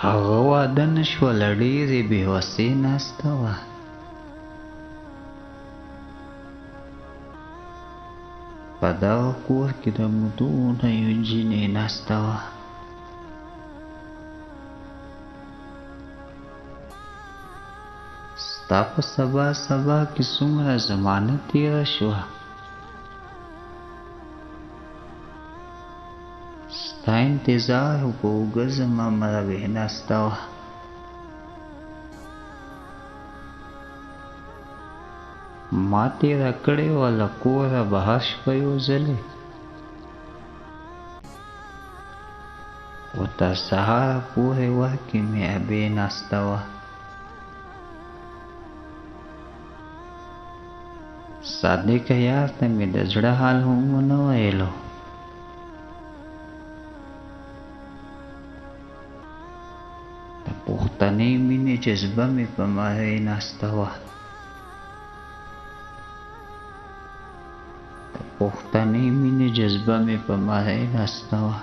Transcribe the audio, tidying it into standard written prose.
هغه واده نشوله، ډېرې بېوسې ناسته وه. په دغه کور کې د مودو نه یو جینۍ ناسته وه. ستا په سبا سبا کې څومره زمانه تېره شوه. ستا انتظار په اوږه زما مرغۍ ناسته وه. ما تېره کړې وه له کوره بهر شپه یو ځلې، خو تر سهاره پورې ور کې مې ابۍ ناسته وه. صادقه یار ته مې د زړه حال هم ونه ویلو. د پښتنې مینې جذبه مې په مرۍ ناسته وه. د پښتنې مینې جذبه مې په مرۍ ناسته وه.